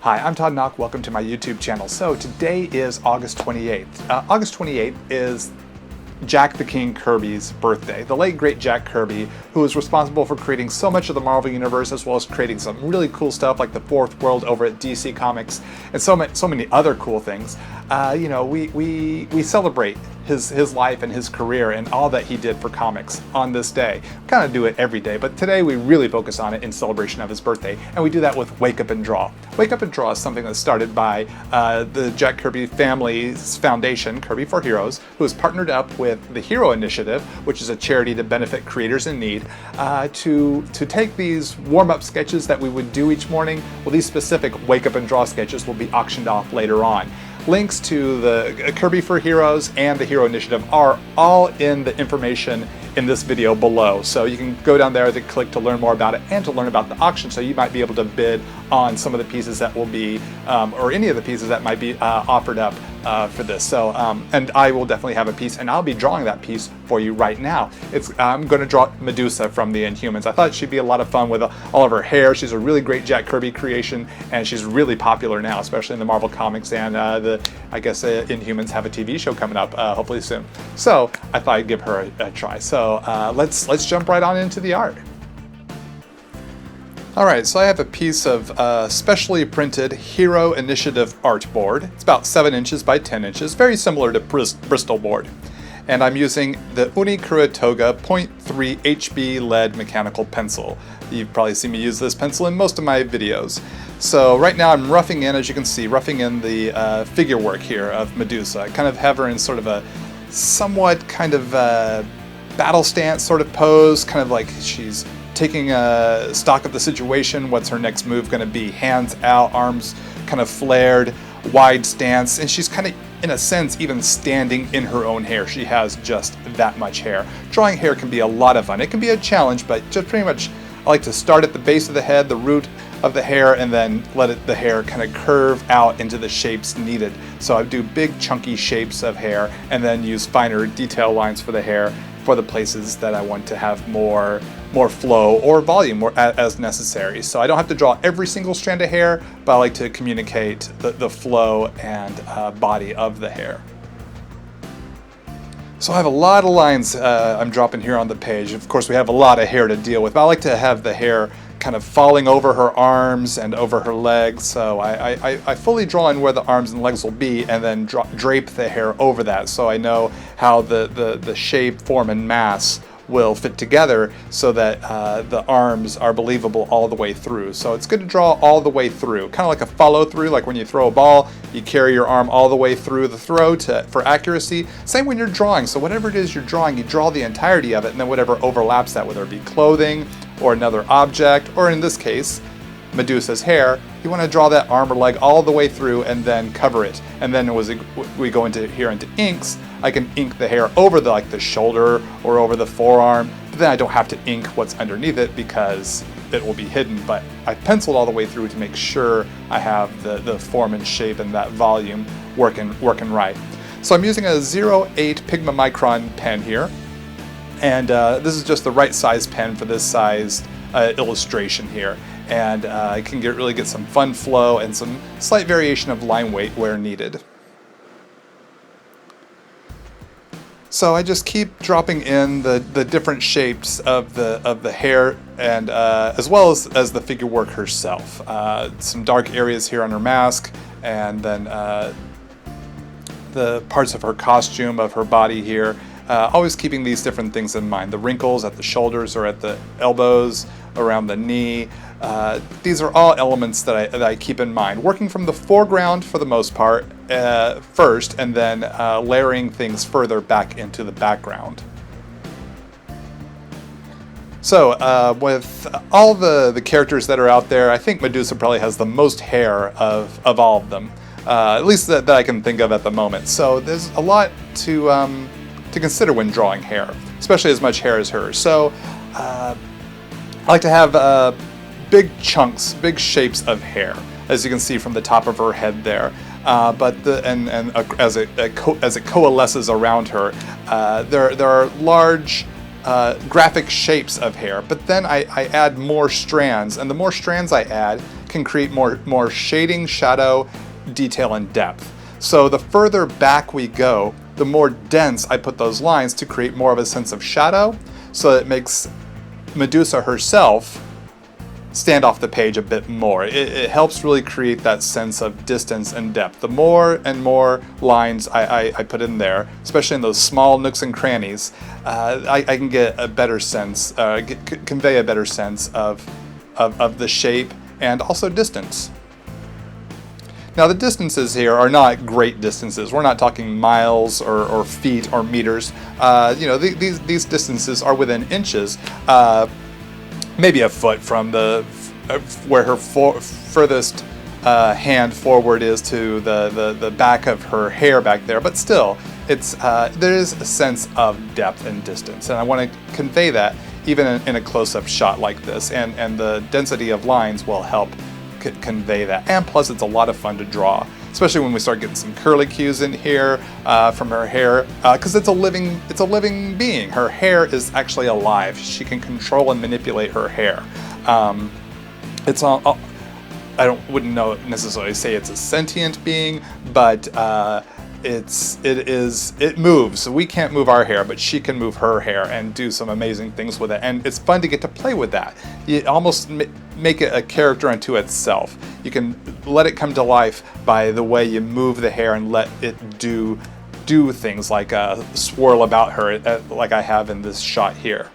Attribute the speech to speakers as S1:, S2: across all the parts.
S1: Hi, I'm Todd Nauck. Welcome to my YouTube channel. So today is August 28th. August 28th is Jack the King Kirby's birthday. The late great Jack Kirby, who was responsible for creating so much of the Marvel Universe, as well as creating some really cool stuff like the Fourth World over at DC Comics, and so many other cool things. We celebrate his life and his career and all that he did for comics on this day. We kind of do it every day, but today we really focus on it in celebration of his birthday, and we do that with Wake Up and Draw. Wake Up and Draw is something that's started by the Jack Kirby family's foundation, Kirby for Heroes, who has partnered up with the Hero Initiative, which is a charity to benefit creators in need, to take these warm-up sketches that we would do each morning. Well, these specific Wake Up and Draw sketches will be auctioned off later on. Links to the Kirby for Heroes and the Hero Initiative are all in the information in this video below. So you can go down there to click to learn more about it and to learn about the auction, so you might be able to bid on some of the pieces that will be, or any of the pieces that might be offered up for this. So, and I will definitely have a piece, and I'll be drawing that piece for you right now. I'm going to draw Medusa from the Inhumans. I thought she'd be a lot of fun with all of her hair. She's a really great Jack Kirby creation, and she's really popular now, especially in the Marvel Comics, and I guess Inhumans have a TV show coming up hopefully soon. So I thought I'd give her a try. So let's jump right on into the art. Alright, so I have a piece of specially printed Hero Initiative artboard. It's about 7 inches by 10 inches, very similar to Bristol board. And I'm using the Toga 0.3 HB lead mechanical pencil. You've probably seen me use this pencil in most of my videos. So right now I'm roughing in, as you can see, roughing in the figure work here of Medusa. I kind of have her in sort of a somewhat kind of battle stance sort of pose, kind of like she's taking stock of the situation. What's her next move going to be? Hands out, arms kind of flared, wide stance, and she's kind of, in a sense, even standing in her own hair. She has just that much hair. Drawing hair can be a lot of fun. It can be a challenge, but just pretty much I like to start at the base of the head, the root of the hair, and then let the hair kind of curve out into the shapes needed. So I do big chunky shapes of hair and then use finer detail lines for the hair for the places that I want to have more flow or volume as necessary. So I don't have to draw every single strand of hair, but I like to communicate the flow and body of the hair. So I have a lot of lines I'm dropping here on the page. Of course, we have a lot of hair to deal with, but I like to have the hair kind of falling over her arms and over her legs. So I fully draw in where the arms and legs will be, and then drape the hair over that, so I know how the shape, form, and mass will fit together, so that the arms are believable all the way through. So it's good to draw all the way through, kind of like a follow through, like when you throw a ball, you carry your arm all the way through the throw for accuracy. Same when you're drawing. So whatever it is you're drawing, you draw the entirety of it, and then whatever overlaps that, whether it be clothing or another object, or in this case, Medusa's hair, you want to draw that arm or leg all the way through and then cover it. And then as we go into inks, I can ink the hair over the shoulder or over the forearm, but then I don't have to ink what's underneath it because it will be hidden. But I penciled all the way through to make sure I have the form and shape and that volume working right. So I'm using a 0.8 Pigma Micron pen here, and this is just the right size pen for this size illustration here. And I can really get some fun flow and some slight variation of line weight where needed. So I just keep dropping in the different shapes of the hair, and as well as the figure work herself. Some dark areas here on her mask, and then the parts of her costume, of her body here. Always keeping these different things in mind. The wrinkles at the shoulders or at the elbows, around the knee. These are all elements that I keep in mind. Working from the foreground for the most part first, and then layering things further back into the background. So with all the characters that are out there, I think Medusa probably has the most hair of all of them, at least that I can think of at the moment. So there's a lot to consider when drawing hair, especially as much hair as hers. So I like to have big chunks, big shapes of hair, as you can see from the top of her head there. But as it coalesces around her, there are large graphic shapes of hair. But then I add more strands, and the more strands I add can create more shading, shadow, detail, and depth. So the further back we go, the more dense I put those lines to create more of a sense of shadow, so it makes Medusa herself stand off the page a bit more. It helps really create that sense of distance and depth. The more and more lines I put in there, especially in those small nooks and crannies, I can get a better sense, convey a better sense of the shape and also distance. Now the distances here are not great distances. We're not talking miles or feet or meters. These distances are within inches. Maybe a foot from where her furthest hand forward is to the back of her hair back there, but still, there is a sense of depth and distance, and I want to convey that even in a close-up shot like this, and the density of lines will help convey that. And plus, it's a lot of fun to draw, especially when we start getting some curlicues in here from her hair, because it's a living being. Her hair is actually alive. She can control and manipulate her hair. Wouldn't necessarily say it's a sentient being, but it moves. We can't move our hair, but she can move her hair and do some amazing things with it. And it's fun to get to play with that. You almost make it a character unto itself. You can let it come to life by the way you move the hair and let it do things like swirl about her, like I have in this shot here.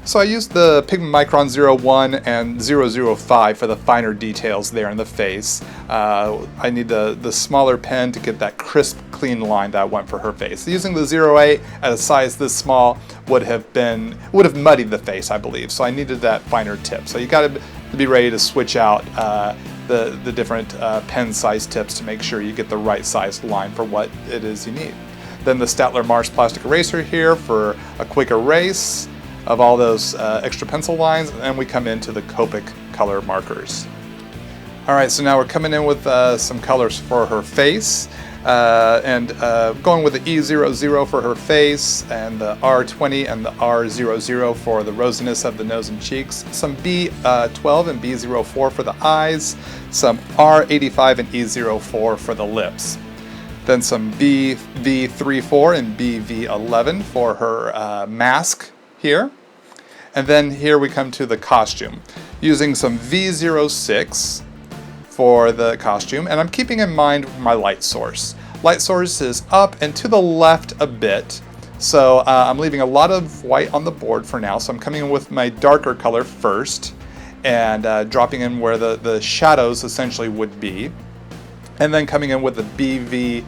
S1: So I used the Pigment Micron 01 and 005 for the finer details there in the face. I need the smaller pen to get that crisp, clean line that I want for her face. Using the 08 at a size this small would have muddied the face, I believe. So I needed that finer tip. So you got to be ready to switch out the different pen size tips to make sure you get the right sized line for what it is you need. Then the Staedtler Mars plastic eraser here for a quick erase of all those extra pencil lines, and we come into the Copic color markers. All right, so now we're coming in with some colors for her face, and going with the E00 for her face, and the R20 and the R00 for the rosiness of the nose and cheeks, some B12 and B04 for the eyes, some R85 and E04 for the lips. Then some BV34 and BV11 for her mask here. And then here we come to the costume, using some V06 for the costume, and I'm keeping in mind my light source. Light source is up and to the left a bit, so I'm leaving a lot of white on the board for now, so I'm coming in with my darker color first, and dropping in where the shadows essentially would be, and then coming in with the V04,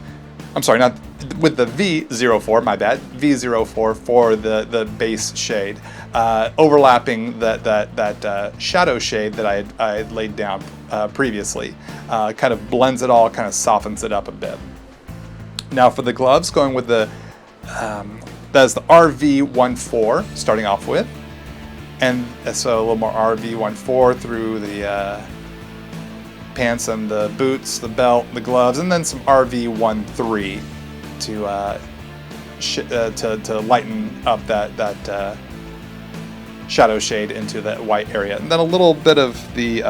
S1: my bad, V04 for the base shade, overlapping that shadow shade that I had laid down previously. Kind of blends it all, kind of softens it up a bit. Now for the gloves, going with that's the RV14 starting off with, and so a little more RV14 through the pants and the boots, the belt, the gloves, and then some RV13 to lighten up that shadow shade into that white area, and then a little bit of the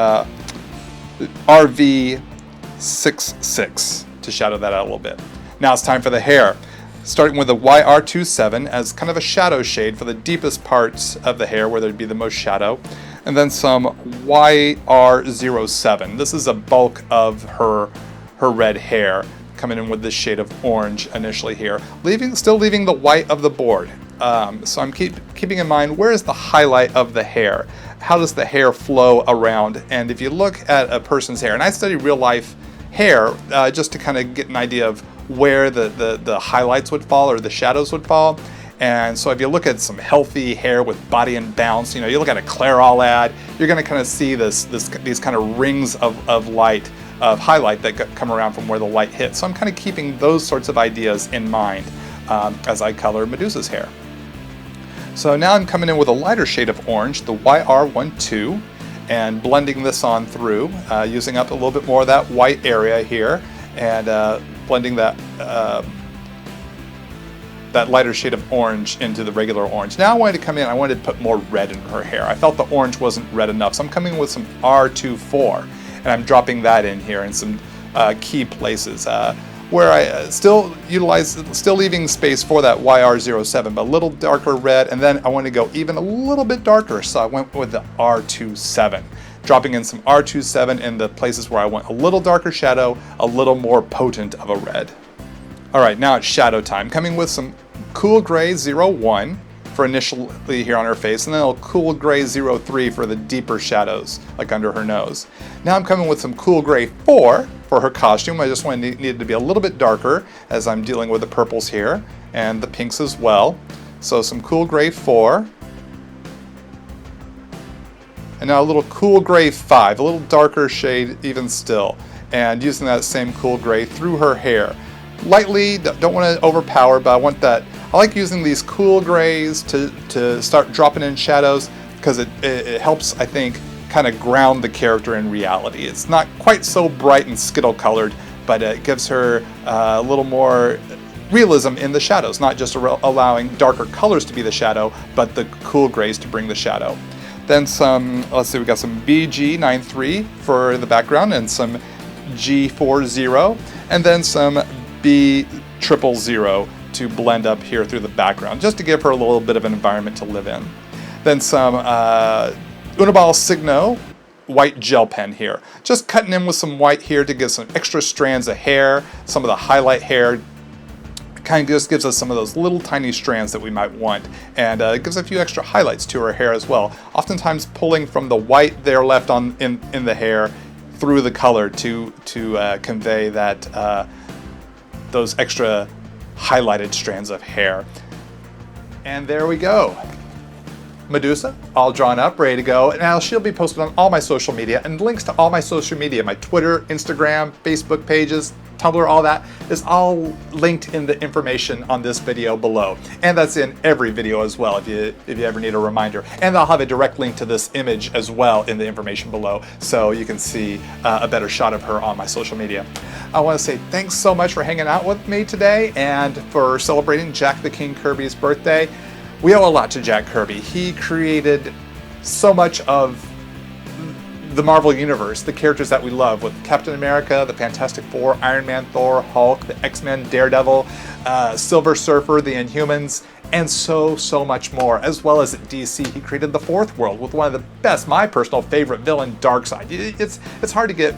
S1: RV66 to shadow that out a little bit. Now it's time for the hair, starting with the YR27 as kind of a shadow shade for the deepest parts of the hair where there'd be the most shadow, and then some YR07. This is a bulk of her red hair, coming in with this shade of orange initially here, still leaving the white of the board. So I'm keeping in mind, where is the highlight of the hair? How does the hair flow around? And if you look at a person's hair, and I study real life hair just to kind of get an idea of where the highlights would fall or the shadows would fall. And so if you look at some healthy hair with body and bounce, you look at a Clairol ad, you're going to kind of see these kind of rings of light, of highlight that come around from where the light hits. So I'm kind of keeping those sorts of ideas in mind as I color Medusa's hair. So now I'm coming in with a lighter shade of orange, the YR12, and blending this on through, using up a little bit more of that white area here, and blending that that lighter shade of orange into the regular orange. Now I wanted to come in, I wanted to put more red in her hair. I felt the orange wasn't red enough, so I'm coming with some R24, and I'm dropping that in here in some key places where I still leaving space for that YR07, but a little darker red, and then I want to go even a little bit darker, so I went with the R27. Dropping in some R27 in the places where I want a little darker shadow, a little more potent of a red. All right, now it's shadow time. Coming with some Cool Gray 01 for initially here on her face, and then a Cool Gray 03 for the deeper shadows, like under her nose. Now I'm coming with some Cool Gray 4 for her costume. I just needed to be a little bit darker as I'm dealing with the purples here, and the pinks as well. So some Cool Gray 4. And now a little Cool Gray 5, a little darker shade even still. And using that same Cool Gray through her hair. Lightly, don't want to overpower, but I want that. I like using these cool grays to start dropping in shadows because it helps, I think, kind of ground the character in reality. It's not quite so bright and skittle colored, but it gives her a little more realism in the shadows, not just allowing darker colors to be the shadow, but the cool grays to bring the shadow. Then some, let's see, we got some BG93 for the background and some G40, and then some B000 to blend up here through the background, just to give her a little bit of an environment to live in. Then some Uniball Signo white gel pen here. Just cutting in with some white here to give some extra strands of hair, some of the highlight hair. Kind of just gives us some of those little tiny strands that we might want, and it gives a few extra highlights to her hair as well. Oftentimes pulling from the white there left in the hair through the color to convey that those extra highlighted strands of hair. And there we go. Medusa, all drawn up, ready to go. Now she'll be posted on all my social media, and links to all my social media, my Twitter, Instagram, Facebook pages, Tumblr, all that is all linked in the information on this video below. And that's in every video as well if you ever need a reminder. And I'll have a direct link to this image as well in the information below, so you can see a better shot of her on my social media. I want to say thanks so much for hanging out with me today and for celebrating Jack the King Kirby's birthday. We owe a lot to Jack Kirby. He created so much of the Marvel Universe, the characters that we love, with Captain America, the Fantastic Four, Iron Man, Thor, Hulk, the X-Men, Daredevil, Silver Surfer, the Inhumans, and so much more. As well as at DC, he created the Fourth World with one of the best, my personal favorite villain, Darkseid. It's hard to get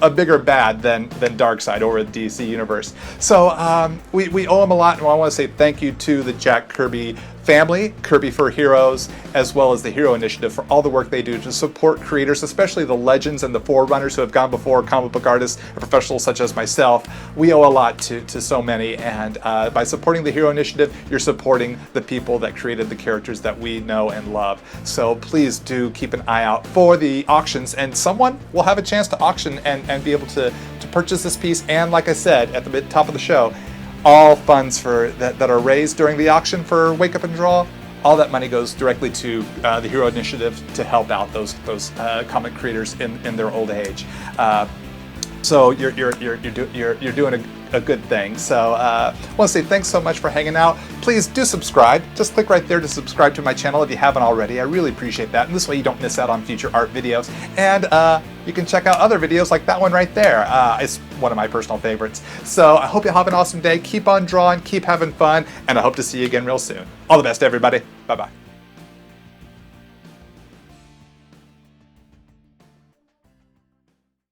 S1: a bigger bad than Darkseid over the DC Universe. So we owe him a lot, and I want to say thank you to the Jack Kirby family, Kirby for Heroes, as well as the Hero Initiative for all the work they do to support creators, especially the legends and the forerunners who have gone before, comic book artists and professionals such as myself. We owe a lot to so many, and by supporting the Hero Initiative, you're supporting the people that created the characters that we know and love. So please do keep an eye out for the auctions, and someone will have a chance to auction and be able to purchase this piece. And like I said at the top of the show, all funds that are raised during the auction for Wake Up and Draw, all that money goes directly to the Hero Initiative to help out those comic creators in their old age. So you're doing a good thing. So I want to say thanks so much for hanging out. Please do subscribe. Just click right there to subscribe to my channel if you haven't already. I really appreciate that. And this way you don't miss out on future art videos. And you can check out other videos like that one right there. It's one of my personal favorites. So I hope you have an awesome day. Keep on drawing, keep having fun, and I hope to see you again real soon. All the best, everybody. Bye-bye.